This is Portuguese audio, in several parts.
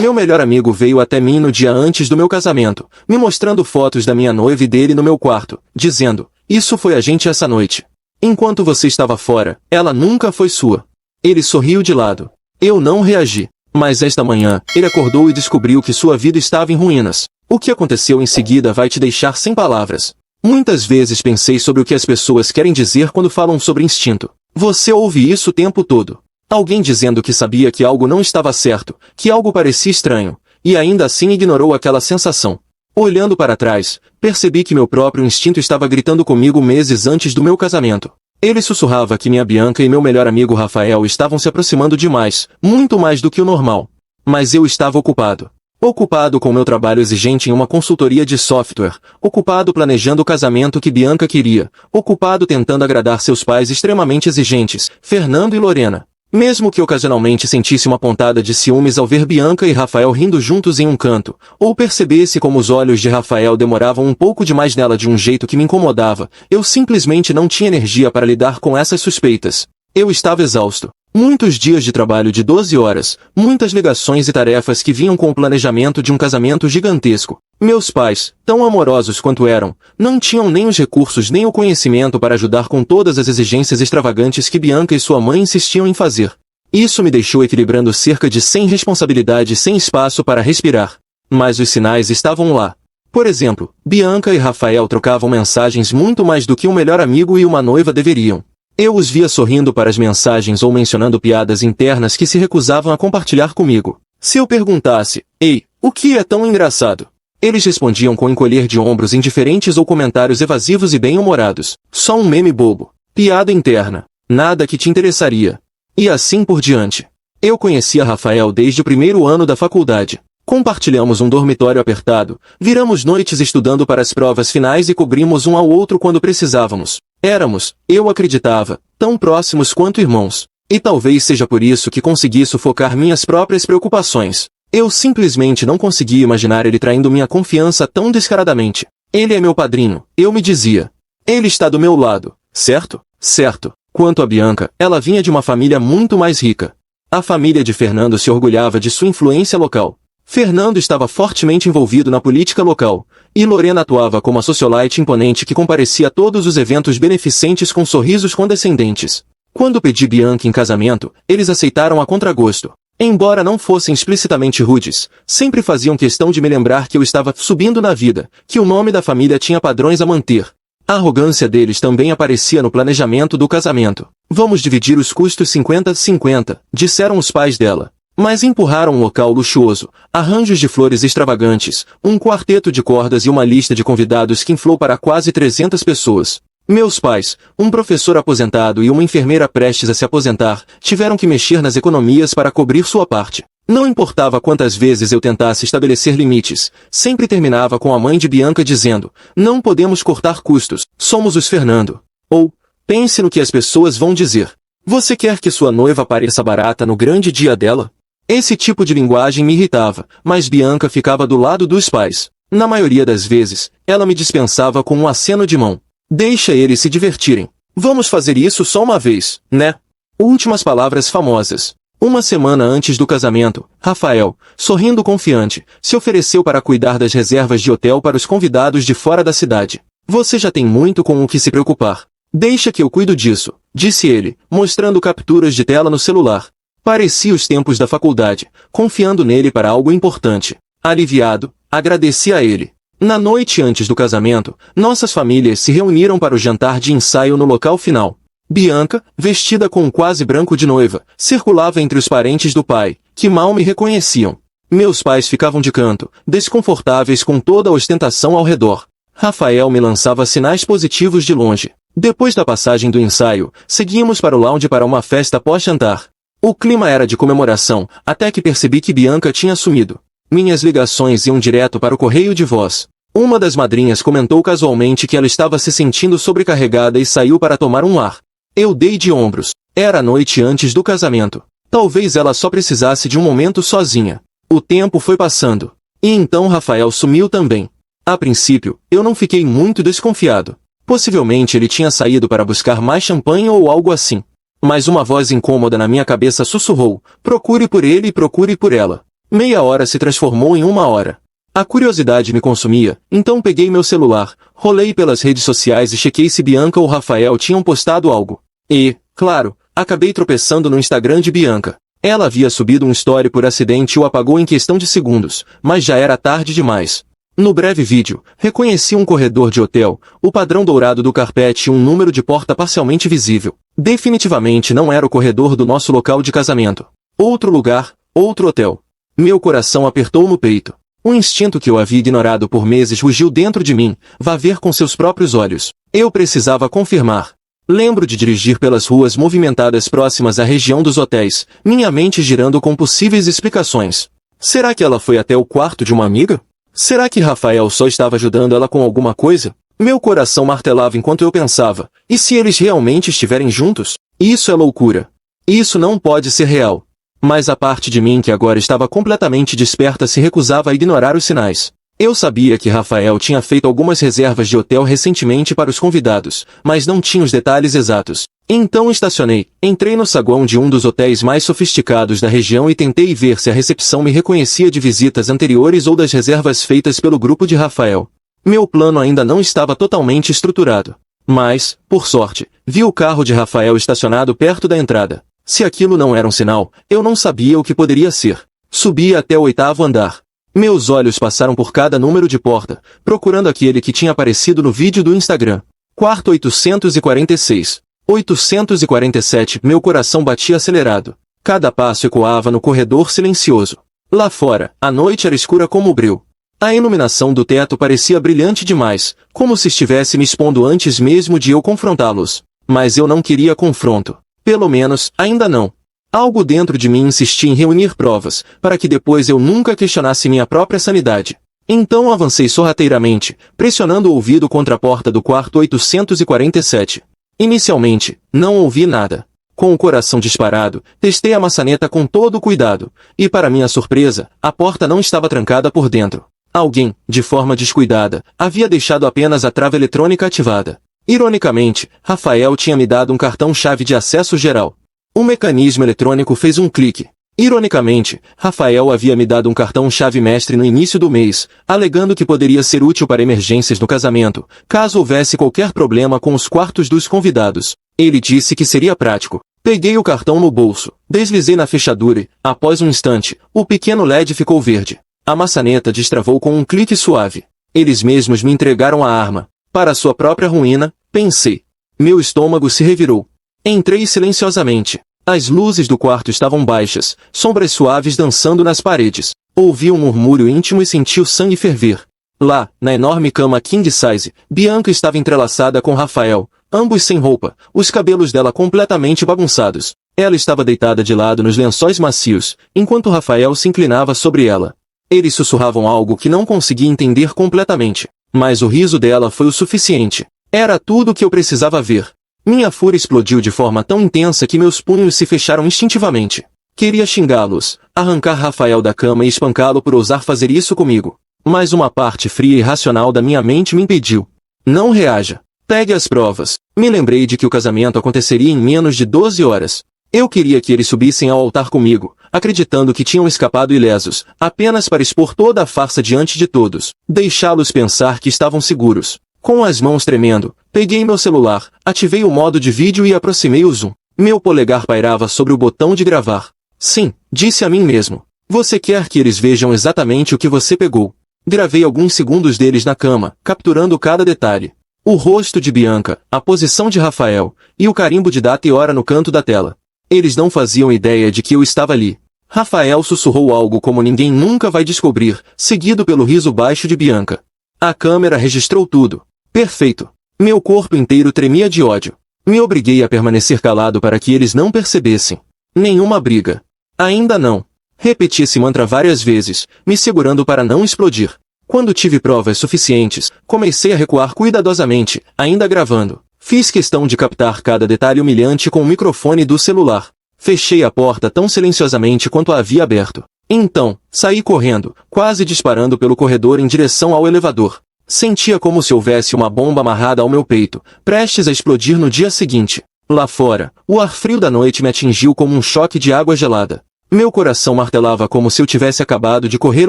Meu melhor amigo veio até mim no dia antes do meu casamento, me mostrando fotos da minha noiva e dele no meu quarto, dizendo, isso foi a gente essa noite. Enquanto você estava fora, ela nunca foi sua. Ele sorriu de lado. Eu não reagi. Mas esta manhã, ele acordou e descobriu que sua vida estava em ruínas. O que aconteceu em seguida vai te deixar sem palavras. Muitas vezes pensei sobre o que as pessoas querem dizer quando falam sobre instinto. Você ouve isso o tempo todo. Alguém dizendo que sabia que algo não estava certo, que algo parecia estranho, e ainda assim ignorou aquela sensação. Olhando para trás, percebi que meu próprio instinto estava gritando comigo meses antes do meu casamento. Ele sussurrava que minha Bianca e meu melhor amigo Rafael estavam se aproximando demais, muito mais do que o normal. Mas eu estava ocupado. Ocupado com meu trabalho exigente em uma consultoria de software, ocupado planejando o casamento que Bianca queria, ocupado tentando agradar seus pais extremamente exigentes, Fernando e Lorena. Mesmo que ocasionalmente sentisse uma pontada de ciúmes ao ver Bianca e Rafael rindo juntos em um canto, ou percebesse como os olhos de Rafael demoravam um pouco demais nela de um jeito que me incomodava, eu simplesmente não tinha energia para lidar com essas suspeitas. Eu estava exausto. Muitos dias de trabalho de 12 horas, muitas ligações e tarefas que vinham com o planejamento de um casamento gigantesco. Meus pais, tão amorosos quanto eram, não tinham nem os recursos nem o conhecimento para ajudar com todas as exigências extravagantes que Bianca e sua mãe insistiam em fazer. Isso me deixou equilibrando cerca de 100 responsabilidades sem espaço para respirar. Mas os sinais estavam lá. Por exemplo, Bianca e Rafael trocavam mensagens muito mais do que um melhor amigo e uma noiva deveriam. Eu os via sorrindo para as mensagens ou mencionando piadas internas que se recusavam a compartilhar comigo. Se eu perguntasse, ei, o que é tão engraçado? Eles respondiam com encolher de ombros indiferentes ou comentários evasivos e bem-humorados. Só um meme bobo. Piada interna. Nada que te interessaria. E assim por diante. Eu conhecia Rafael desde o primeiro ano da faculdade. Compartilhamos um dormitório apertado, viramos noites estudando para as provas finais e cobrimos um ao outro quando precisávamos. Éramos, eu acreditava, tão próximos quanto irmãos. E talvez seja por isso que consegui sufocar minhas próprias preocupações. Eu simplesmente não conseguia imaginar ele traindo minha confiança tão descaradamente. Ele é meu padrinho, eu me dizia. Ele está do meu lado, certo? Certo. Quanto a Bianca, ela vinha de uma família muito mais rica. A família de Fernando se orgulhava de sua influência local. Fernando estava fortemente envolvido na política local, e Lorena atuava como a socialite imponente que comparecia a todos os eventos beneficentes com sorrisos condescendentes. Quando pedi Bianca em casamento, eles aceitaram a contragosto. Embora não fossem explicitamente rudes, sempre faziam questão de me lembrar que eu estava subindo na vida, que o nome da família tinha padrões a manter. A arrogância deles também aparecia no planejamento do casamento. Vamos dividir os custos 50-50, disseram os pais dela. Mas empurraram um local luxuoso, arranjos de flores extravagantes, um quarteto de cordas e uma lista de convidados que inflou para quase 300 pessoas. Meus pais, um professor aposentado e uma enfermeira prestes a se aposentar, tiveram que mexer nas economias para cobrir sua parte. Não importava quantas vezes eu tentasse estabelecer limites, sempre terminava com a mãe de Bianca dizendo, não podemos cortar custos, somos os Fernando. Ou, pense no que as pessoas vão dizer. Você quer que sua noiva pareça barata no grande dia dela? Esse tipo de linguagem me irritava, mas Bianca ficava do lado dos pais. Na maioria das vezes, ela me dispensava com um aceno de mão. Deixa eles se divertirem. Vamos fazer isso só uma vez, né? Últimas palavras famosas. Uma semana antes do casamento, Rafael, sorrindo confiante, se ofereceu para cuidar das reservas de hotel para os convidados de fora da cidade. Você já tem muito com o que se preocupar. Deixa que eu cuido disso, disse ele, mostrando capturas de tela no celular. Parecia os tempos da faculdade, confiando nele para algo importante. Aliviado, agradeci a ele. Na noite antes do casamento, nossas famílias se reuniram para o jantar de ensaio no local final. Bianca, vestida com um quase branco de noiva, circulava entre os parentes do pai, que mal me reconheciam. Meus pais ficavam de canto, desconfortáveis com toda a ostentação ao redor. Rafael me lançava sinais positivos de longe. Depois da passagem do ensaio, seguimos para o lounge para uma festa pós-jantar. O clima era de comemoração, até que percebi que Bianca tinha sumido. Minhas ligações iam direto para o correio de voz. Uma das madrinhas comentou casualmente que ela estava se sentindo sobrecarregada e saiu para tomar um ar. Eu dei de ombros. Era a noite antes do casamento. Talvez ela só precisasse de um momento sozinha. O tempo foi passando. E então Rafael sumiu também. A princípio, eu não fiquei muito desconfiado. Possivelmente ele tinha saído para buscar mais champanhe ou algo assim. Mas uma voz incômoda na minha cabeça sussurrou, procure por ele e procure por ela. Meia hora se transformou em 1 hora. A curiosidade me consumia, então peguei meu celular, rolei pelas redes sociais e chequei se Bianca ou Rafael tinham postado algo. E, claro, acabei tropeçando no Instagram de Bianca. Ela havia subido um story por acidente e o apagou em questão de segundos, mas já era tarde demais. No breve vídeo, reconheci um corredor de hotel, o padrão dourado do carpete e um número de porta parcialmente visível. Definitivamente não era o corredor do nosso local de casamento. Outro lugar, outro hotel. Meu coração apertou no peito. O instinto que eu havia ignorado por meses rugiu dentro de mim. Vá ver com seus próprios olhos. Eu precisava confirmar. Lembro de dirigir pelas ruas movimentadas próximas à região dos hotéis, minha mente girando com possíveis explicações. Será que ela foi até o quarto de uma amiga? Será que Rafael só estava ajudando ela com alguma coisa? Meu coração martelava enquanto eu pensava, e se eles realmente estiverem juntos? Isso é loucura. Isso não pode ser real. Mas a parte de mim que agora estava completamente desperta se recusava a ignorar os sinais. Eu sabia que Rafael tinha feito algumas reservas de hotel recentemente para os convidados, mas não tinha os detalhes exatos. Então estacionei, entrei no saguão de um dos hotéis mais sofisticados da região e tentei ver se a recepção me reconhecia de visitas anteriores ou das reservas feitas pelo grupo de Rafael. Meu plano ainda não estava totalmente estruturado. Mas, por sorte, vi o carro de Rafael estacionado perto da entrada. Se aquilo não era um sinal, eu não sabia o que poderia ser. Subi até o 8º andar. Meus olhos passaram por cada número de porta, procurando aquele que tinha aparecido no vídeo do Instagram. Quarto 846. 847. Meu coração batia acelerado. Cada passo ecoava no corredor silencioso. Lá fora, a noite era escura como o breu. A iluminação do teto parecia brilhante demais, como se estivesse me expondo antes mesmo de eu confrontá-los. Mas eu não queria confronto. Pelo menos, ainda não. Algo dentro de mim insistia em reunir provas, para que depois eu nunca questionasse minha própria sanidade. Então avancei sorrateiramente, pressionando o ouvido contra a porta do quarto 847. Inicialmente, não ouvi nada. Com o coração disparado, testei a maçaneta com todo o cuidado, e para minha surpresa, a porta não estava trancada por dentro. Alguém, de forma descuidada, havia deixado apenas a trava eletrônica ativada. Ironicamente, Rafael tinha me dado um cartão-chave de acesso geral. O mecanismo eletrônico fez um clique. Ironicamente, Rafael havia me dado um cartão-chave mestre no início do mês, alegando que poderia ser útil para emergências no casamento, caso houvesse qualquer problema com os quartos dos convidados. Ele disse que seria prático. Peguei o cartão no bolso, deslizei na fechadura e, após um instante, o pequeno LED ficou verde. A maçaneta destravou com um clique suave. Eles mesmos me entregaram a arma. Para sua própria ruína, pensei. Meu estômago se revirou. Entrei silenciosamente. As luzes do quarto estavam baixas, sombras suaves dançando nas paredes. Ouvi um murmúrio íntimo e senti o sangue ferver. Lá, na enorme cama king size, Bianca estava entrelaçada com Rafael, ambos sem roupa, os cabelos dela completamente bagunçados. Ela estava deitada de lado nos lençóis macios, enquanto Rafael se inclinava sobre ela. Eles sussurravam algo que não conseguia entender completamente, mas o riso dela foi o suficiente. Era tudo o que eu precisava ver. Minha fúria explodiu de forma tão intensa que meus punhos se fecharam instintivamente. Queria xingá-los, arrancar Rafael da cama e espancá-lo por ousar fazer isso comigo. Mas uma parte fria e racional da minha mente me impediu. Não reaja. Pegue as provas. Me lembrei de que o casamento aconteceria em menos de 12 horas. Eu queria que eles subissem ao altar comigo, acreditando que tinham escapado ilesos, apenas para expor toda a farsa diante de todos, deixá-los pensar que estavam seguros. Com as mãos tremendo, peguei meu celular, ativei o modo de vídeo e aproximei o zoom. Meu polegar pairava sobre o botão de gravar. Sim, disse a mim mesmo. Você quer que eles vejam exatamente o que você pegou. Gravei alguns segundos deles na cama, capturando cada detalhe. O rosto de Bianca, a posição de Rafael, e o carimbo de data e hora no canto da tela. Eles não faziam ideia de que eu estava ali. Rafael sussurrou algo como ninguém nunca vai descobrir, seguido pelo riso baixo de Bianca. A câmera registrou tudo. Perfeito. Meu corpo inteiro tremia de ódio. Me obriguei a permanecer calado para que eles não percebessem. Nenhuma briga. Ainda não. Repeti esse mantra várias vezes, me segurando para não explodir. Quando tive provas suficientes, comecei a recuar cuidadosamente, ainda gravando. Fiz questão de captar cada detalhe humilhante com o microfone do celular. Fechei a porta tão silenciosamente quanto a havia aberto. Então, saí correndo, quase disparando pelo corredor em direção ao elevador. Sentia como se houvesse uma bomba amarrada ao meu peito, prestes a explodir no dia seguinte. Lá fora, o ar frio da noite me atingiu como um choque de água gelada. Meu coração martelava como se eu tivesse acabado de correr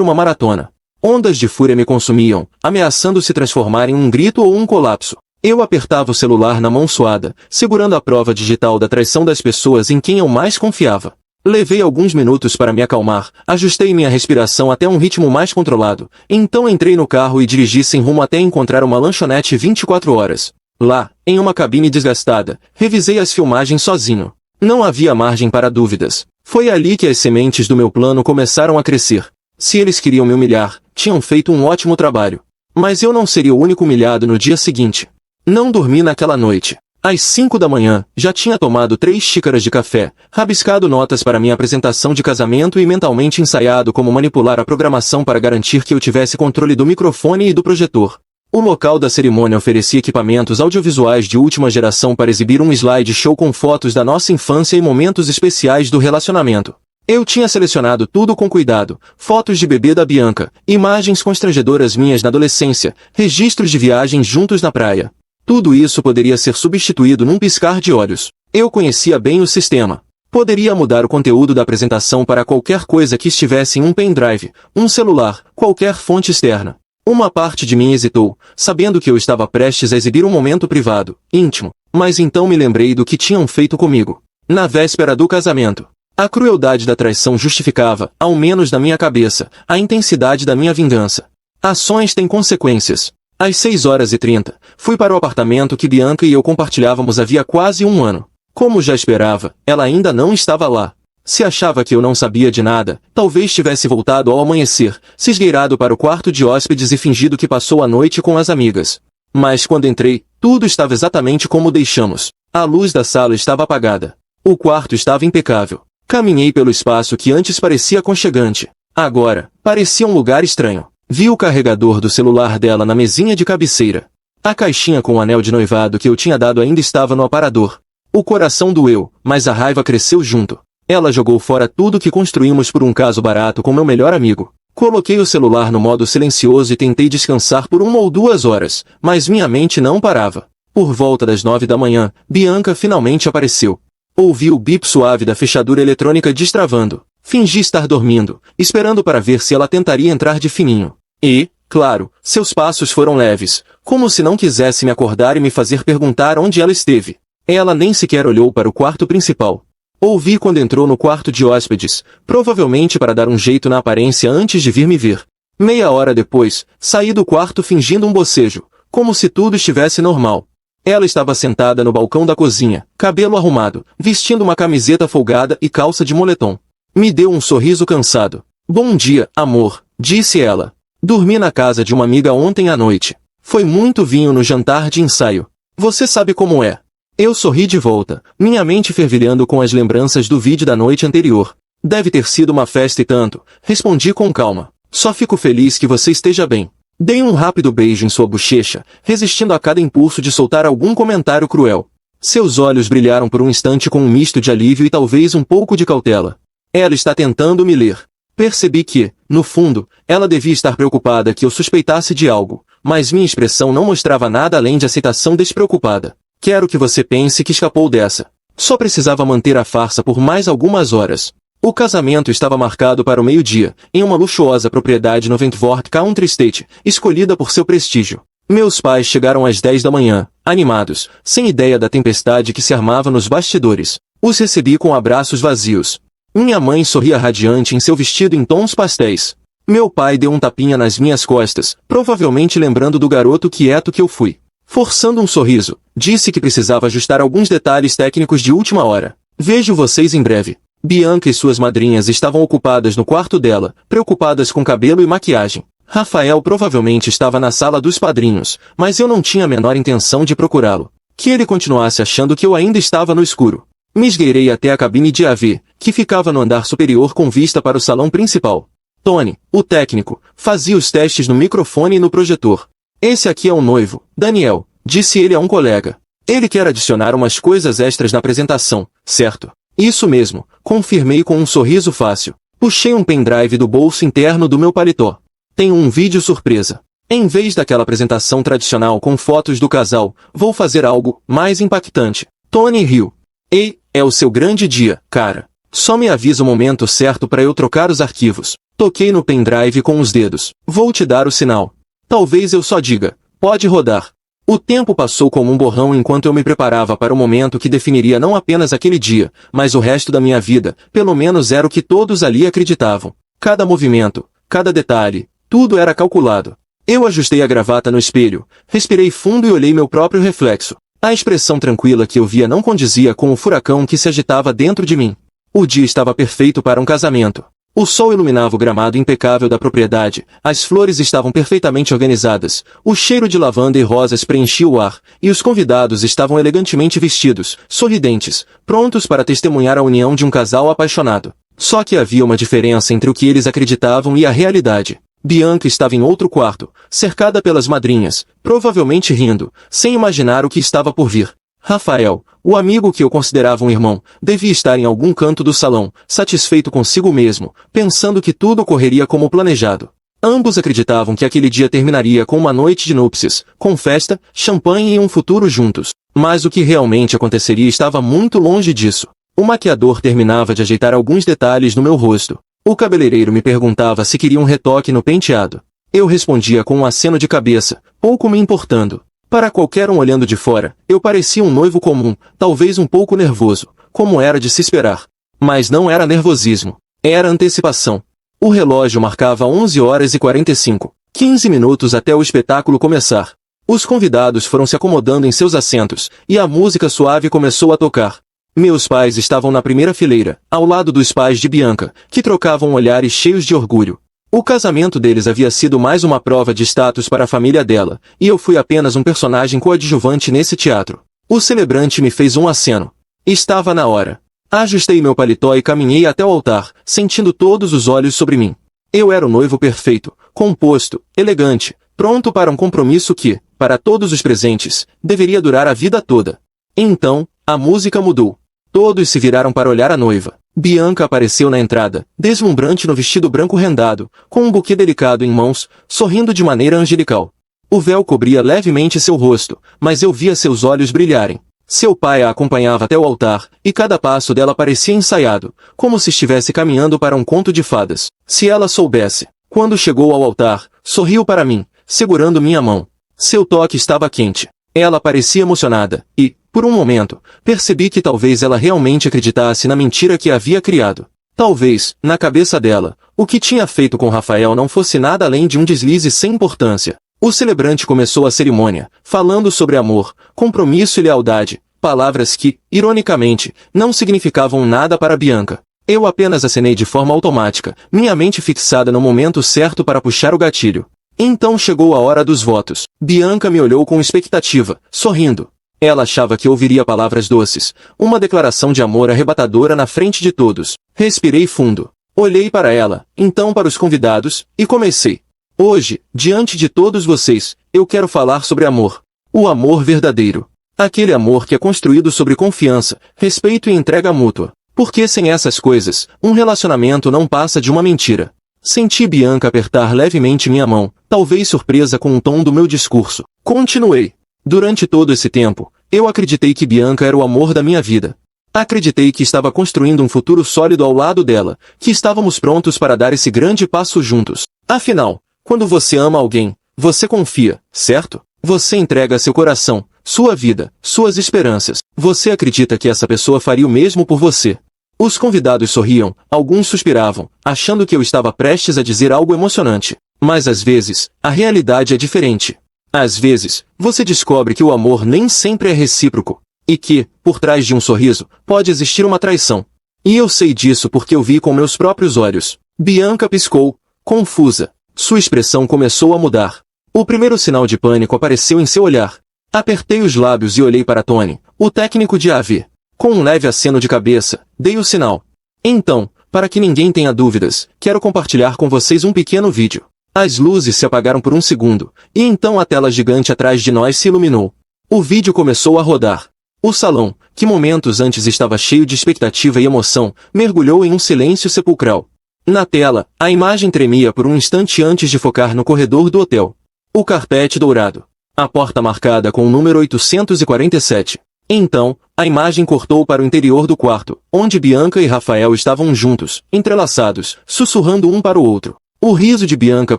uma maratona. Ondas de fúria me consumiam, ameaçando se transformar em um grito ou um colapso. Eu apertava o celular na mão suada, segurando a prova digital da traição das pessoas em quem eu mais confiava. Levei alguns minutos para me acalmar, ajustei minha respiração até um ritmo mais controlado, então entrei no carro e dirigi sem rumo até encontrar uma lanchonete 24 horas. Lá, em uma cabine desgastada, revisei as filmagens sozinho. Não havia margem para dúvidas. Foi ali que as sementes do meu plano começaram a crescer. Se eles queriam me humilhar, tinham feito um ótimo trabalho. Mas eu não seria o único humilhado no dia seguinte. Não dormi naquela noite. Às 5 da manhã, já tinha tomado 3 xícaras de café, rabiscado notas para minha apresentação de casamento e mentalmente ensaiado como manipular a programação para garantir que eu tivesse controle do microfone e do projetor. O local da cerimônia oferecia equipamentos audiovisuais de última geração para exibir um slideshow com fotos da nossa infância e momentos especiais do relacionamento. Eu tinha selecionado tudo com cuidado, fotos de bebê da Bianca, imagens constrangedoras minhas na adolescência, registros de viagens juntos na praia. Tudo isso poderia ser substituído num piscar de olhos. Eu conhecia bem o sistema. Poderia mudar o conteúdo da apresentação para qualquer coisa que estivesse em um pendrive, um celular, qualquer fonte externa. Uma parte de mim hesitou, sabendo que eu estava prestes a exibir um momento privado, íntimo, mas então me lembrei do que tinham feito comigo. Na véspera do casamento. A crueldade da traição justificava, ao menos na minha cabeça, a intensidade da minha vingança. Ações têm consequências. Às 6h30, fui para o apartamento que Bianca e eu compartilhávamos havia quase um ano. Como já esperava, ela ainda não estava lá. Se achava que eu não sabia de nada, talvez tivesse voltado ao amanhecer, se esgueirado para o quarto de hóspedes e fingido que passou a noite com as amigas. Mas quando entrei, tudo estava exatamente como deixamos. A luz da sala estava apagada. O quarto estava impecável. Caminhei pelo espaço que antes parecia aconchegante. Agora, parecia um lugar estranho. Vi o carregador do celular dela na mesinha de cabeceira. A caixinha com o anel de noivado que eu tinha dado ainda estava no aparador. O coração doeu, mas a raiva cresceu junto. Ela jogou fora tudo que construímos por um caso barato com meu melhor amigo. Coloquei o celular no modo silencioso e tentei descansar por 1 ou 2 horas, mas minha mente não parava. Por volta das 9 da manhã, Bianca finalmente apareceu. Ouvi o bip suave da fechadura eletrônica destravando. Fingi estar dormindo, esperando para ver se ela tentaria entrar de fininho. E, claro, seus passos foram leves, como se não quisesse me acordar e me fazer perguntar onde ela esteve. Ela nem sequer olhou para o quarto principal. Ouvi quando entrou no quarto de hóspedes, provavelmente para dar um jeito na aparência antes de vir me ver. Meia hora depois, saí do quarto fingindo um bocejo, como se tudo estivesse normal. Ela estava sentada no balcão da cozinha, cabelo arrumado, vestindo uma camiseta folgada e calça de moletom. Me deu um sorriso cansado. Bom dia, amor, disse ela. Dormi na casa de uma amiga ontem à noite. Foi muito vinho no jantar de ensaio. Você sabe como é. Eu sorri de volta, minha mente fervilhando com as lembranças do vídeo da noite anterior. Deve ter sido uma festa e tanto, respondi com calma. Só fico feliz que você esteja bem. Dei um rápido beijo em sua bochecha, resistindo a cada impulso de soltar algum comentário cruel. Seus olhos brilharam por um instante com um misto de alívio e talvez um pouco de cautela. Ela está tentando me ler. Percebi que, no fundo, ela devia estar preocupada que eu suspeitasse de algo, mas minha expressão não mostrava nada além de aceitação despreocupada. Quero que você pense que escapou dessa. Só precisava manter a farsa por mais algumas horas. O casamento estava marcado para o meio-dia, em uma luxuosa propriedade no Wentworth Country Estate, escolhida por seu prestígio. Meus pais chegaram às 10 da manhã, animados, sem ideia da tempestade que se armava nos bastidores. Os recebi com abraços vazios. Minha mãe sorria radiante em seu vestido em tons pastéis. Meu pai deu um tapinha nas minhas costas, provavelmente lembrando do garoto quieto que eu fui. Forçando um sorriso, disse que precisava ajustar alguns detalhes técnicos de última hora. Vejo vocês em breve. Bianca e suas madrinhas estavam ocupadas no quarto dela, preocupadas com cabelo e maquiagem. Rafael provavelmente estava na sala dos padrinhos, mas eu não tinha a menor intenção de procurá-lo. Que ele continuasse achando que eu ainda estava no escuro. Me esgueirei até a cabine de AV, que ficava no andar superior com vista para o salão principal. Tony, o técnico, fazia os testes no microfone e no projetor. Esse aqui é o noivo, Daniel, disse ele a um colega. Ele quer adicionar umas coisas extras na apresentação, certo? Isso mesmo, confirmei com um sorriso fácil. Puxei um pendrive do bolso interno do meu paletó. Tenho um vídeo surpresa. Em vez daquela apresentação tradicional com fotos do casal, vou fazer algo mais impactante. Tony riu. Ei, é o seu grande dia, cara. Só me avisa o momento certo para eu trocar os arquivos. Toquei no pendrive com os dedos. Vou te dar o sinal. Talvez eu só diga, pode rodar. O tempo passou como um borrão enquanto eu me preparava para o momento que definiria não apenas aquele dia, mas o resto da minha vida, pelo menos era o que todos ali acreditavam. Cada movimento, cada detalhe, tudo era calculado. Eu ajustei a gravata no espelho, respirei fundo e olhei meu próprio reflexo. A expressão tranquila que eu via não condizia com o furacão que se agitava dentro de mim. O dia estava perfeito para um casamento. O sol iluminava o gramado impecável da propriedade, as flores estavam perfeitamente organizadas, o cheiro de lavanda e rosas preenchia o ar, e os convidados estavam elegantemente vestidos, sorridentes, prontos para testemunhar a união de um casal apaixonado. Só que havia uma diferença entre o que eles acreditavam e a realidade. Bianca estava em outro quarto, cercada pelas madrinhas, provavelmente rindo, sem imaginar o que estava por vir. Rafael, o amigo que eu considerava um irmão, devia estar em algum canto do salão, satisfeito consigo mesmo, pensando que tudo ocorreria como planejado. Ambos acreditavam que aquele dia terminaria com uma noite de núpcias, com festa, champanhe e um futuro juntos. Mas o que realmente aconteceria estava muito longe disso. O maquiador terminava de ajeitar alguns detalhes no meu rosto. O cabeleireiro me perguntava se queria um retoque no penteado. Eu respondia com um aceno de cabeça, pouco me importando. Para qualquer um olhando de fora, eu parecia um noivo comum, talvez um pouco nervoso, como era de se esperar. Mas não era nervosismo, era antecipação. O relógio marcava 11h45, 15 minutos até o espetáculo começar. Os convidados foram se acomodando em seus assentos, e a música suave começou a tocar. Meus pais estavam na primeira fileira, ao lado dos pais de Bianca, que trocavam olhares cheios de orgulho. O casamento deles havia sido mais uma prova de status para a família dela, e eu fui apenas um personagem coadjuvante nesse teatro. O celebrante me fez um aceno. Estava na hora. Ajustei meu paletó e caminhei até o altar, sentindo todos os olhos sobre mim. Eu era o noivo perfeito, composto, elegante, pronto para um compromisso que, para todos os presentes, deveria durar a vida toda. Então, a música mudou. Todos se viraram para olhar a noiva. Bianca apareceu na entrada, deslumbrante no vestido branco rendado, com um buquê delicado em mãos, sorrindo de maneira angelical. O véu cobria levemente seu rosto, mas eu via seus olhos brilharem. Seu pai a acompanhava até o altar, e cada passo dela parecia ensaiado, como se estivesse caminhando para um conto de fadas. Se ela soubesse. Quando chegou ao altar, sorriu para mim, segurando minha mão. Seu toque estava quente. Ela parecia emocionada, e, por um momento, percebi que talvez ela realmente acreditasse na mentira que havia criado. Talvez, na cabeça dela, o que tinha feito com Rafael não fosse nada além de um deslize sem importância. O celebrante começou a cerimônia, falando sobre amor, compromisso e lealdade, palavras que, ironicamente, não significavam nada para Bianca. Eu apenas acenei de forma automática, minha mente fixada no momento certo para puxar o gatilho. Então chegou a hora dos votos. Bianca me olhou com expectativa, sorrindo. Ela achava que ouviria palavras doces, uma declaração de amor arrebatadora na frente de todos. Respirei fundo. Olhei para ela, então para os convidados, e comecei. Hoje, diante de todos vocês, eu quero falar sobre amor. O amor verdadeiro. Aquele amor que é construído sobre confiança, respeito e entrega mútua. Porque sem essas coisas, um relacionamento não passa de uma mentira. Senti Bianca apertar levemente minha mão, talvez surpresa com o tom do meu discurso. Continuei. Durante todo esse tempo, eu acreditei que Bianca era o amor da minha vida. Acreditei que estava construindo um futuro sólido ao lado dela, que estávamos prontos para dar esse grande passo juntos. Afinal, quando você ama alguém, você confia, certo? Você entrega seu coração, sua vida, suas esperanças. Você acredita que essa pessoa faria o mesmo por você. Os convidados sorriam, alguns suspiravam, achando que eu estava prestes a dizer algo emocionante. Mas às vezes, a realidade é diferente. Às vezes, você descobre que o amor nem sempre é recíproco, e que, por trás de um sorriso, pode existir uma traição. E eu sei disso porque eu vi com meus próprios olhos. Bianca piscou, confusa. Sua expressão começou a mudar. O primeiro sinal de pânico apareceu em seu olhar. Apertei os lábios e olhei para Tony, o técnico de AV. Com um leve aceno de cabeça, dei o sinal. Então, para que ninguém tenha dúvidas, quero compartilhar com vocês um pequeno vídeo. As luzes se apagaram por um segundo, e então a tela gigante atrás de nós se iluminou. O vídeo começou a rodar. O salão, que momentos antes estava cheio de expectativa e emoção, mergulhou em um silêncio sepulcral. Na tela, a imagem tremia por um instante antes de focar no corredor do hotel. O carpete dourado. A porta marcada com o número 847. Então, a imagem cortou para o interior do quarto, onde Bianca e Rafael estavam juntos, entrelaçados, sussurrando um para o outro. O riso de Bianca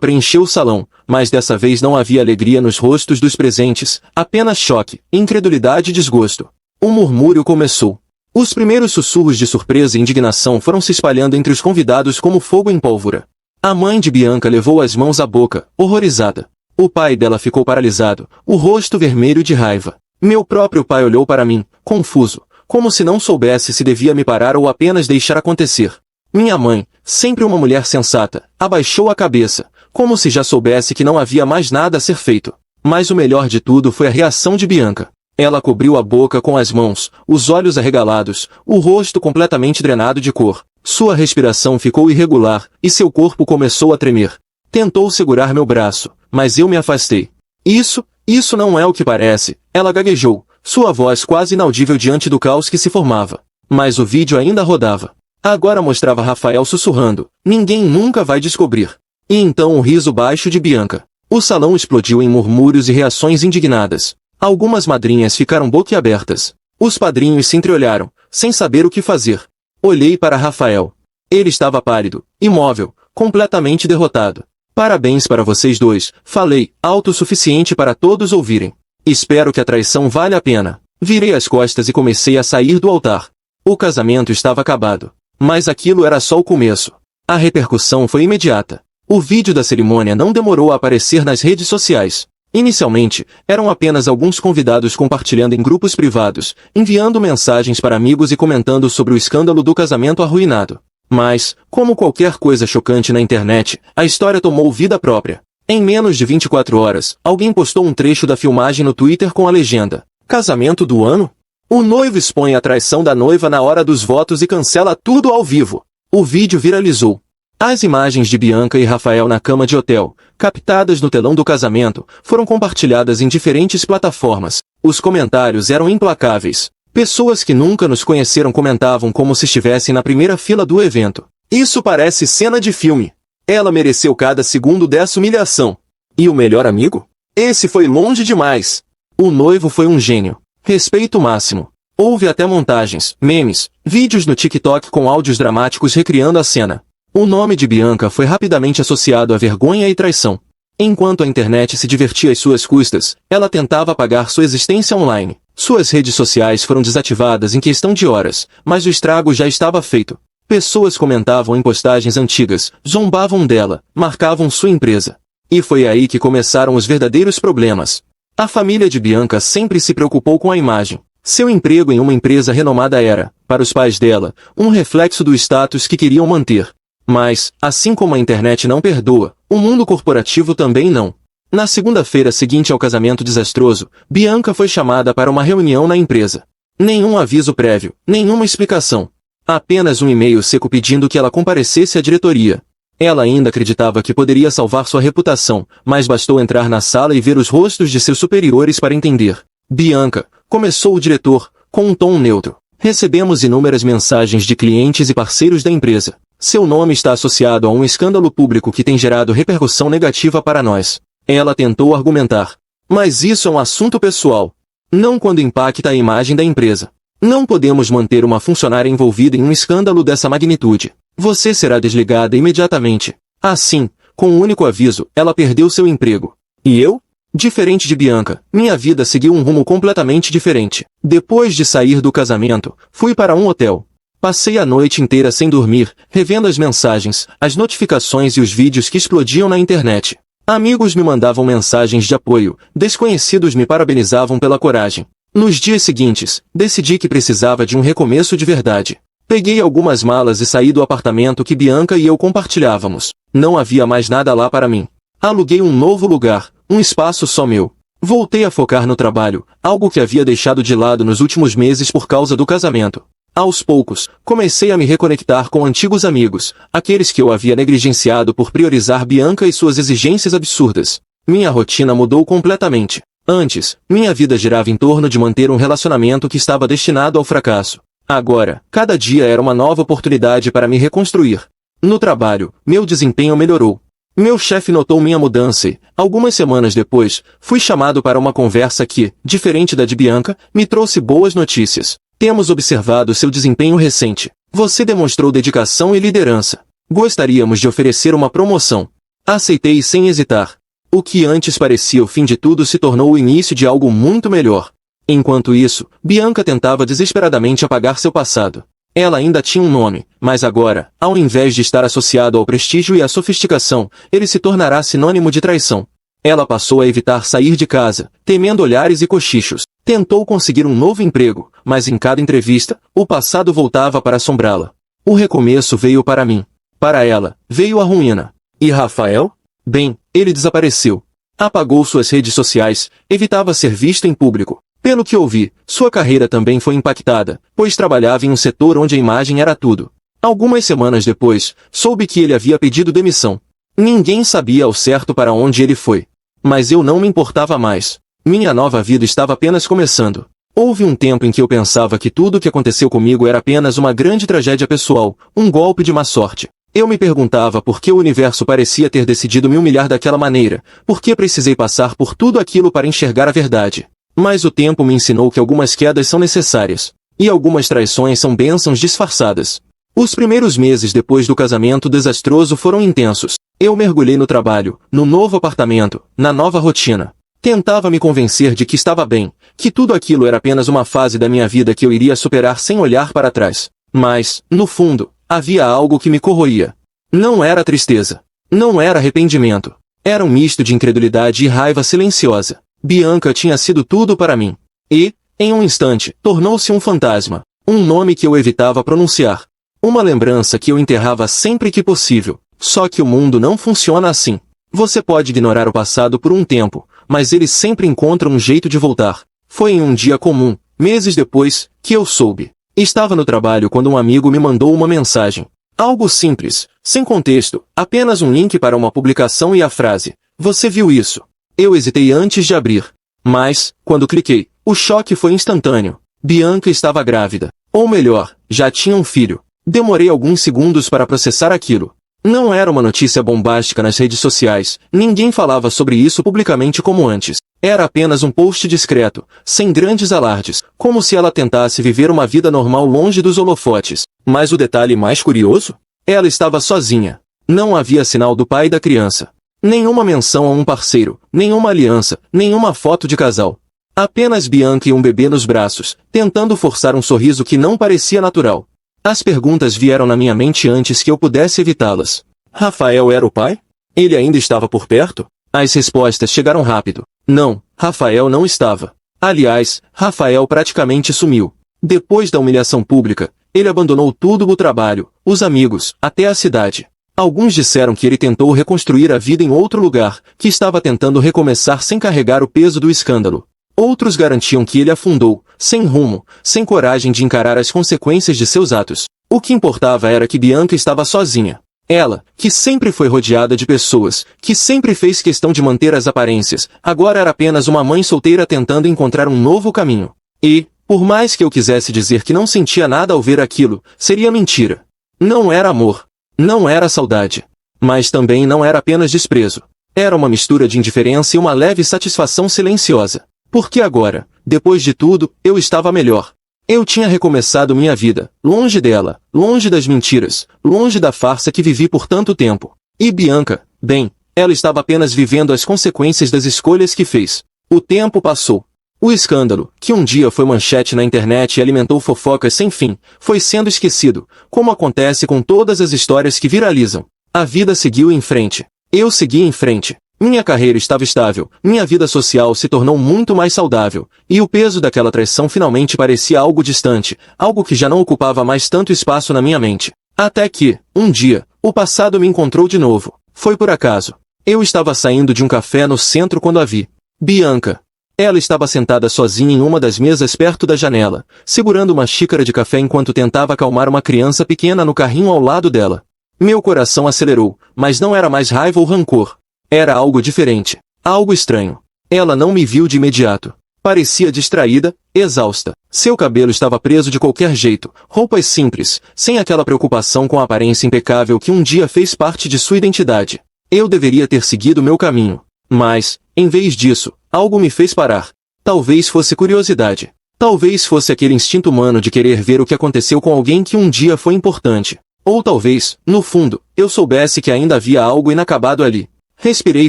preencheu o salão, mas dessa vez não havia alegria nos rostos dos presentes, apenas choque, incredulidade e desgosto. Um murmúrio começou. Os primeiros sussurros de surpresa e indignação foram se espalhando entre os convidados como fogo em pólvora. A mãe de Bianca levou as mãos à boca, horrorizada. O pai dela ficou paralisado, o rosto vermelho de raiva. Meu próprio pai olhou para mim, confuso, como se não soubesse se devia me parar ou apenas deixar acontecer. Minha mãe, sempre uma mulher sensata, abaixou a cabeça, como se já soubesse que não havia mais nada a ser feito. Mas o melhor de tudo foi a reação de Bianca. Ela cobriu a boca com as mãos, os olhos arregalados, o rosto completamente drenado de cor. Sua respiração ficou irregular, e seu corpo começou a tremer. Tentou segurar meu braço, mas eu me afastei. Isso não é o que parece, ela gaguejou, sua voz quase inaudível diante do caos que se formava. Mas o vídeo ainda rodava. Agora mostrava Rafael sussurrando, ninguém nunca vai descobrir. E então o riso baixo de Bianca. O salão explodiu em murmúrios e reações indignadas. Algumas madrinhas ficaram boquiabertas. Os padrinhos se entreolharam, sem saber o que fazer. Olhei para Rafael. Ele estava pálido, imóvel, completamente derrotado. Parabéns para vocês dois, falei, alto o suficiente para todos ouvirem. Espero que a traição valha a pena. Virei as costas e comecei a sair do altar. O casamento estava acabado. Mas aquilo era só o começo. A repercussão foi imediata. O vídeo da cerimônia não demorou a aparecer nas redes sociais. Inicialmente, eram apenas alguns convidados compartilhando em grupos privados, enviando mensagens para amigos e comentando sobre o escândalo do casamento arruinado. Mas, como qualquer coisa chocante na internet, a história tomou vida própria. Em menos de 24 horas, alguém postou um trecho da filmagem no Twitter com a legenda: "Casamento do ano? O noivo expõe a traição da noiva na hora dos votos e cancela tudo ao vivo." O vídeo viralizou. As imagens de Bianca e Rafael na cama de hotel, captadas no telão do casamento, foram compartilhadas em diferentes plataformas. Os comentários eram implacáveis. Pessoas que nunca nos conheceram comentavam como se estivessem na primeira fila do evento. "Isso parece cena de filme. Ela mereceu cada segundo dessa humilhação. E o melhor amigo? Esse foi longe demais. O noivo foi um gênio. Respeito máximo." Houve até montagens, memes, vídeos no TikTok com áudios dramáticos recriando a cena. O nome de Bianca foi rapidamente associado à vergonha e traição. Enquanto a internet se divertia às suas custas, ela tentava apagar sua existência online. Suas redes sociais foram desativadas em questão de horas, mas o estrago já estava feito. Pessoas comentavam em postagens antigas, zombavam dela, marcavam sua empresa. E foi aí que começaram os verdadeiros problemas. A família de Bianca sempre se preocupou com a imagem. Seu emprego em uma empresa renomada era, para os pais dela, um reflexo do status que queriam manter. Mas, assim como a internet não perdoa, o mundo corporativo também não. Na segunda-feira seguinte ao casamento desastroso, Bianca foi chamada para uma reunião na empresa. Nenhum aviso prévio, nenhuma explicação. Apenas um e-mail seco pedindo que ela comparecesse à diretoria. Ela ainda acreditava que poderia salvar sua reputação, mas bastou entrar na sala e ver os rostos de seus superiores para entender. "Bianca", começou o diretor, com um tom neutro. "Recebemos inúmeras mensagens de clientes e parceiros da empresa. Seu nome está associado a um escândalo público que tem gerado repercussão negativa para nós." Ela tentou argumentar. "Mas isso é um assunto pessoal. Não quando impacta a imagem da empresa. Não podemos manter uma funcionária envolvida em um escândalo dessa magnitude. Você será desligada imediatamente." Assim, com um único aviso, ela perdeu seu emprego. E eu? Diferente de Bianca, minha vida seguiu um rumo completamente diferente. Depois de sair do casamento, fui para um hotel. Passei a noite inteira sem dormir, revendo as mensagens, as notificações e os vídeos que explodiam na internet. Amigos me mandavam mensagens de apoio, desconhecidos me parabenizavam pela coragem. Nos dias seguintes, decidi que precisava de um recomeço de verdade. Peguei algumas malas e saí do apartamento que Bianca e eu compartilhávamos. Não havia mais nada lá para mim. Aluguei um novo lugar, um espaço só meu. Voltei a focar no trabalho, algo que havia deixado de lado nos últimos meses por causa do casamento. Aos poucos, comecei a me reconectar com antigos amigos, aqueles que eu havia negligenciado por priorizar Bianca e suas exigências absurdas. Minha rotina mudou completamente. Antes, minha vida girava em torno de manter um relacionamento que estava destinado ao fracasso. Agora, cada dia era uma nova oportunidade para me reconstruir. No trabalho, meu desempenho melhorou. Meu chefe notou minha mudança e, algumas semanas depois, fui chamado para uma conversa que, diferente da de Bianca, me trouxe boas notícias. Temos observado seu desempenho recente. Você demonstrou dedicação e liderança. Gostaríamos de oferecer uma promoção. Aceitei sem hesitar. O que antes parecia o fim de tudo se tornou o início de algo muito melhor. Enquanto isso, Bianca tentava desesperadamente apagar seu passado. Ela ainda tinha um nome, mas agora, ao invés de estar associado ao prestígio e à sofisticação, ele se tornará sinônimo de traição. Ela passou a evitar sair de casa, temendo olhares e cochichos. Tentou conseguir um novo emprego, mas em cada entrevista, o passado voltava para assombrá-la. O recomeço veio para mim. Para ela, veio a ruína. E Rafael? Bem, ele desapareceu. Apagou suas redes sociais, evitava ser visto em público. Pelo que ouvi, sua carreira também foi impactada, pois trabalhava em um setor onde a imagem era tudo. Algumas semanas depois, soube que ele havia pedido demissão. Ninguém sabia ao certo para onde ele foi. Mas eu não me importava mais. Minha nova vida estava apenas começando. Houve um tempo em que eu pensava que tudo o que aconteceu comigo era apenas uma grande tragédia pessoal, um golpe de má sorte. Eu me perguntava por que o universo parecia ter decidido me humilhar daquela maneira, por que precisei passar por tudo aquilo para enxergar a verdade. Mas o tempo me ensinou que algumas quedas são necessárias, e algumas traições são bênçãos disfarçadas. Os primeiros meses depois do casamento desastroso foram intensos. Eu mergulhei no trabalho, no novo apartamento, na nova rotina. Tentava me convencer de que estava bem, que tudo aquilo era apenas uma fase da minha vida que eu iria superar sem olhar para trás. Mas, no fundo, havia algo que me corroía. Não era tristeza. Não era arrependimento. Era um misto de incredulidade e raiva silenciosa. Bianca tinha sido tudo para mim. E, em um instante, tornou-se um fantasma. Um nome que eu evitava pronunciar. Uma lembrança que eu enterrava sempre que possível. Só que o mundo não funciona assim. Você pode ignorar o passado por um tempo, mas ele sempre encontra um jeito de voltar. Foi em um dia comum, meses depois, que eu soube. Estava no trabalho quando um amigo me mandou uma mensagem. Algo simples, sem contexto, apenas um link para uma publicação e a frase: "Você viu isso?" Eu hesitei antes de abrir. Mas, quando cliquei, o choque foi instantâneo. Bianca estava grávida. Ou melhor, já tinha um filho. Demorei alguns segundos para processar aquilo. Não era uma notícia bombástica nas redes sociais, ninguém falava sobre isso publicamente como antes. Era apenas um post discreto, sem grandes alardes, como se ela tentasse viver uma vida normal longe dos holofotes. Mas o detalhe mais curioso? Ela estava sozinha. Não havia sinal do pai da criança. Nenhuma menção a um parceiro, nenhuma aliança, nenhuma foto de casal. Apenas Bianca e um bebê nos braços, tentando forçar um sorriso que não parecia natural. As perguntas vieram na minha mente antes que eu pudesse evitá-las. Rafael era o pai? Ele ainda estava por perto? As respostas chegaram rápido. Não, Rafael não estava. Aliás, Rafael praticamente sumiu. Depois da humilhação pública, ele abandonou tudo: o trabalho, os amigos, até a cidade. Alguns disseram que ele tentou reconstruir a vida em outro lugar, que estava tentando recomeçar sem carregar o peso do escândalo. Outros garantiam que ele afundou, sem rumo, sem coragem de encarar as consequências de seus atos. O que importava era que Bianca estava sozinha. Ela, que sempre foi rodeada de pessoas, que sempre fez questão de manter as aparências, agora era apenas uma mãe solteira tentando encontrar um novo caminho. E, por mais que eu quisesse dizer que não sentia nada ao ver aquilo, seria mentira. Não era amor. Não era saudade. Mas também não era apenas desprezo. Era uma mistura de indiferença e uma leve satisfação silenciosa. Porque agora, depois de tudo, eu estava melhor. Eu tinha recomeçado minha vida, longe dela, longe das mentiras, longe da farsa que vivi por tanto tempo. E Bianca, bem, ela estava apenas vivendo as consequências das escolhas que fez. O tempo passou. O escândalo, que um dia foi manchete na internet e alimentou fofocas sem fim, foi sendo esquecido, como acontece com todas as histórias que viralizam. A vida seguiu em frente. Eu segui em frente. Minha carreira estava estável, minha vida social se tornou muito mais saudável, e o peso daquela traição finalmente parecia algo distante, algo que já não ocupava mais tanto espaço na minha mente. Até que, um dia, o passado me encontrou de novo. Foi por acaso. Eu estava saindo de um café no centro quando a vi. Bianca. Ela estava sentada sozinha em uma das mesas perto da janela, segurando uma xícara de café enquanto tentava acalmar uma criança pequena no carrinho ao lado dela. Meu coração acelerou, mas não era mais raiva ou rancor. Era algo diferente, algo estranho. Ela não me viu de imediato. Parecia distraída, exausta. Seu cabelo estava preso de qualquer jeito, roupas simples, sem aquela preocupação com a aparência impecável que um dia fez parte de sua identidade. Eu deveria ter seguido meu caminho. Mas, em vez disso, algo me fez parar. Talvez fosse curiosidade. Talvez fosse aquele instinto humano de querer ver o que aconteceu com alguém que um dia foi importante. Ou talvez, no fundo, eu soubesse que ainda havia algo inacabado ali. Respirei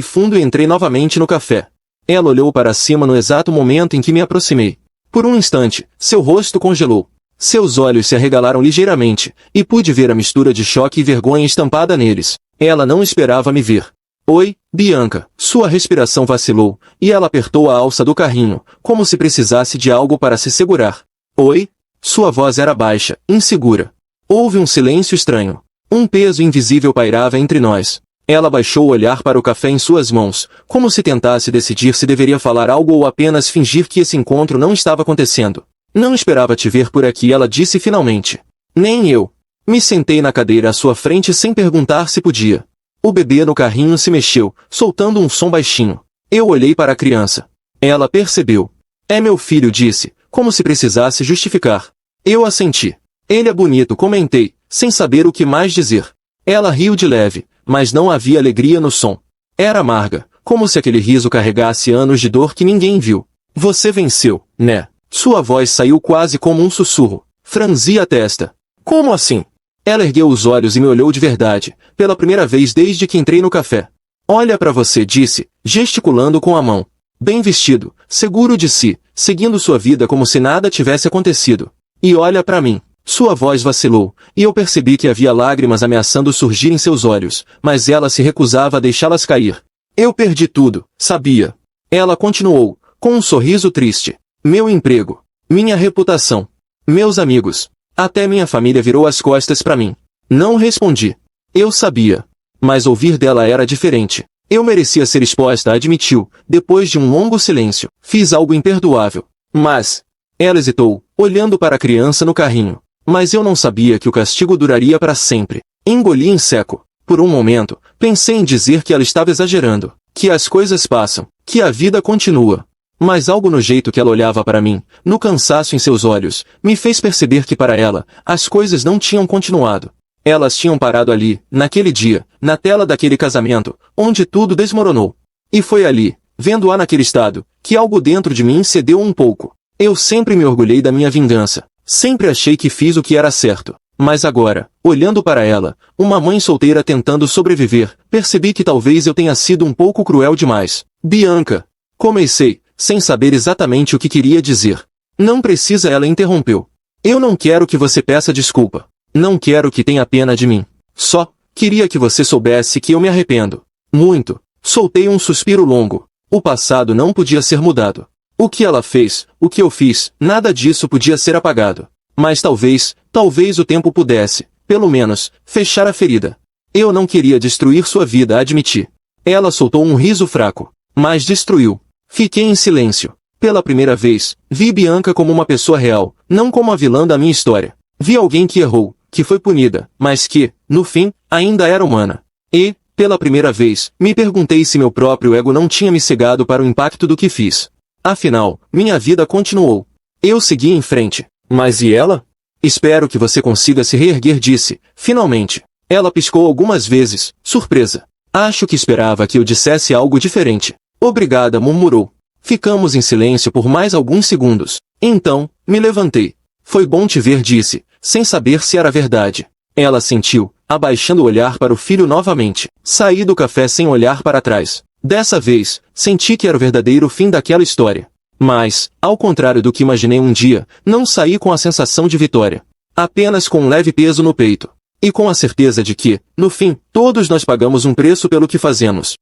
fundo e entrei novamente no café. Ela olhou para cima no exato momento em que me aproximei. Por um instante, seu rosto congelou. Seus olhos se arregalaram ligeiramente, e pude ver a mistura de choque e vergonha estampada neles. Ela não esperava me ver. Oi, Bianca. Sua respiração vacilou, e ela apertou a alça do carrinho, como se precisasse de algo para se segurar. Oi? Sua voz era baixa, insegura. Houve um silêncio estranho. Um peso invisível pairava entre nós. Ela baixou o olhar para o café em suas mãos, como se tentasse decidir se deveria falar algo ou apenas fingir que esse encontro não estava acontecendo. Não esperava te ver por aqui, ela disse finalmente. Nem eu. Me sentei na cadeira à sua frente sem perguntar se podia. O bebê no carrinho se mexeu, soltando um som baixinho. Eu olhei para a criança. Ela percebeu. É meu filho, disse, como se precisasse justificar. Eu assenti. Ele é bonito, comentei, sem saber o que mais dizer. Ela riu de leve, mas não havia alegria no som. Era amarga, como se aquele riso carregasse anos de dor que ninguém viu. Você venceu, né? Sua voz saiu quase como um sussurro. Franzi a testa. Como assim? Ela ergueu os olhos e me olhou de verdade, pela primeira vez desde que entrei no café. Olha para você, disse, gesticulando com a mão. Bem vestido, seguro de si, seguindo sua vida como se nada tivesse acontecido. E olha para mim. Sua voz vacilou, e eu percebi que havia lágrimas ameaçando surgir em seus olhos, mas ela se recusava a deixá-las cair. Eu perdi tudo, sabia? Ela continuou, com um sorriso triste. Meu emprego. Minha reputação. Meus amigos. Até minha família virou as costas para mim. Não respondi. Eu sabia. Mas ouvir dela era diferente. Eu merecia ser exposta, admitiu, depois de um longo silêncio. Fiz algo imperdoável. Mas... Ela hesitou, olhando para a criança no carrinho. Mas eu não sabia que o castigo duraria para sempre. Engoli em seco. Por um momento, pensei em dizer que ela estava exagerando, que as coisas passam, que a vida continua. Mas algo no jeito que ela olhava para mim, no cansaço em seus olhos, me fez perceber que para ela, as coisas não tinham continuado. Elas tinham parado ali, naquele dia, na tela daquele casamento, onde tudo desmoronou. E foi ali, vendo-a naquele estado, que algo dentro de mim cedeu um pouco. Eu sempre me orgulhei da minha vingança. Sempre achei que fiz o que era certo. Mas agora, olhando para ela, uma mãe solteira tentando sobreviver, percebi que talvez eu tenha sido um pouco cruel demais. Bianca. Comecei, sem saber exatamente o que queria dizer. Não precisa, ela interrompeu. Eu não quero que você peça desculpa. Não quero que tenha pena de mim. Só, queria que você soubesse que eu me arrependo. Muito. Soltei um suspiro longo. O passado não podia ser mudado. O que ela fez, o que eu fiz, nada disso podia ser apagado. Mas talvez o tempo pudesse, pelo menos, fechar a ferida. Eu não queria destruir sua vida, admiti. Ela soltou um riso fraco. Mas destruiu. Fiquei em silêncio. Pela primeira vez, vi Bianca como uma pessoa real, não como a vilã da minha história. Vi alguém que errou, que foi punida, mas que, no fim, ainda era humana. E, pela primeira vez, me perguntei se meu próprio ego não tinha me cegado para o impacto do que fiz. Afinal, minha vida continuou. Eu segui em frente. Mas e ela? Espero que você consiga se reerguer, disse, finalmente. Ela piscou algumas vezes, surpresa. Acho que esperava que eu dissesse algo diferente. Obrigada, murmurou. Ficamos em silêncio por mais alguns segundos. Então, me levantei. Foi bom te ver, disse, sem saber se era verdade. Ela sentiu, abaixando o olhar para o filho novamente. Saí do café sem olhar para trás. Dessa vez, senti que era o verdadeiro fim daquela história. Mas, ao contrário do que imaginei um dia, não saí com a sensação de vitória. Apenas com um leve peso no peito. E com a certeza de que, no fim, todos nós pagamos um preço pelo que fazemos.